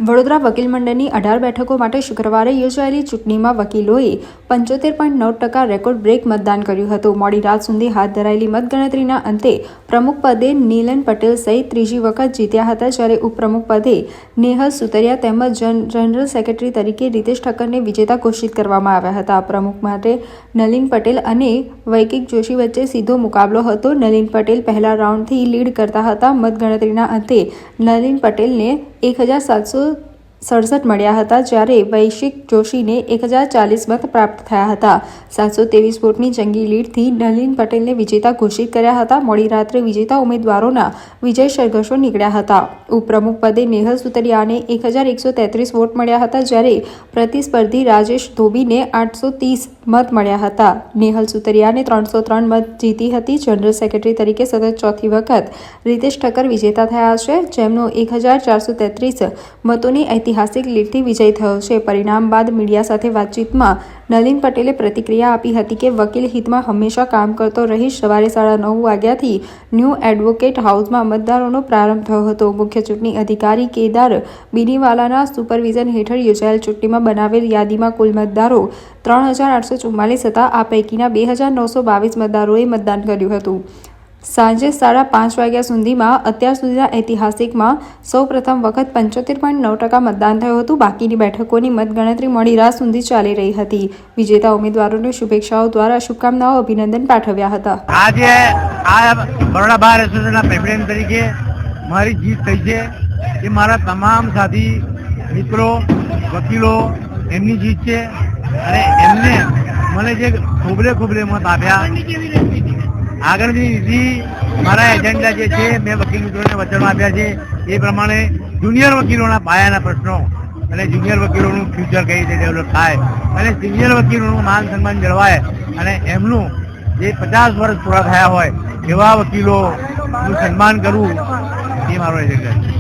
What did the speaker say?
વડોદરા વકીલ મંડળની 18 બેઠકો માટે શુક્રવારે યોજાયેલી ચૂંટણીમાં વકીલોએ 75.9% રેકોર્ડ બ્રેક મતદાન કર્યું હતું. મોડી રાત સુધી હાથ ધરાયેલી મતગણતરીના અંતે પ્રમુખ પદે નીલન પટેલ સહિત ત્રીજી વખત જીત્યા હતા, જ્યારે ઉપપ્રમુખ પદે નેહલ સુતરિયા તેમજ જનરલ સેક્રેટરી તરીકે રીતેશ ઠક્કરને વિજેતા ઘોષિત કરવામાં આવ્યા હતા. પ્રમુખ માટે નલિન પટેલ અને વૈકિક જોશી વચ્ચે સીધો મુકાબલો હતો. નલિન પટેલ પહેલા રાઉન્ડથી લીડ કરતા હતા. મતગણતરીના અંતે નલિન પટેલને 1767 મળ્યા હતા, જ્યારે વૈકિક જોશીને 1040 મત પ્રાપ્ત થયા હતા. 723 વોટની જંગી લીડથી નલિન પટેલને વિજેતા ઘોષિત કર્યા હતા. મોડી રાત્રે વિજેતા ઉમેદવારોના વિજય સરઘસો નીકળ્યા હતા. ઉપપ્રમુખ પદે નેહલ સુતરિયાને 1133 વોટ મળ્યા હતા, જ્યારે પ્રતિસ્પર્ધી રાજેશ ધોબીને 830 મત મળ્યા હતા. નેહલ સુતરિયાને 303 મત જીતી હતી. જનરલ સેક્રેટરી તરીકે સતત ચોથી વખત રીતેશ ઠક્કર વિજેતા થયા છે, જેમનો 1433 મતોની ઐતિહાસિક લીડથી વિજય થયો છે. પરિણામ બાદ મીડિયા સાથે વાતચીતમાં નલિન પટેલે પ્રતિક્રિયા આપી હતી કે વકીલ હિતમાં હંમેશા કામ કરતો રહીશ. સવારે 9:30 વાગ્યાથી ન્યૂ એડવોકેટ હાઉસમાં મતદારોનો પ્રારંભ થયો હતો. મુખ્ય ચૂંટણી અધિકારી કેદાર બિનીવાલાના સુપરવિઝન હેઠળ યોજાયેલ ચૂંટણીમાં બનાવેલ યાદીમાં કુલ મતદારો 3844 હતા. આ પૈકીના 2922 મતદારોએ મતદાન કર્યું હતું. સાંજે 5:30 વાગ્યા સુધીમાં અત્યાર સુધીના ઐતિહાસિકમાં સૌપ્રથમ વખત 75.9% મતદાન થયું હતું. બાકીની બેઠકોની મતગણતરી મોડી રાત સુધી ચાલી રહી હતી. વિજેતા ઉમેદવારોને શુભેચ્છાઓ દ્વારા શુભકામનાઓ અભિનંદન પાઠવ્યા હતા. આજે આ બરોડા બાર એસોસિએશનના પ્રેસિડેન્ટ તરીકે મારી જીત થઈ છે. એ મારા તમામ સાથી મિત્રો વકીલો એમની જીત છે, અને એમને મને જે ખોબરે મત આપ્યા, આગળની વિધિ મારા એજન્ડા જે છે મેં વકીલ મિત્રોને વચનો આપ્યા છે એ પ્રમાણે જુનિયર વકીલોના પાયાના પ્રશ્નો અને જુનિયર વકીલોનું ફ્યુચર કઈ રીતે ડેવલપ થાય અને સિનિયર વકીલોનું માન સન્માન જળવાય અને એમનું જે 50 વર્ષ પૂરા થયા હોય એવા વકીલોનું સન્માન કરવું એ મારો એજન્ડા છે.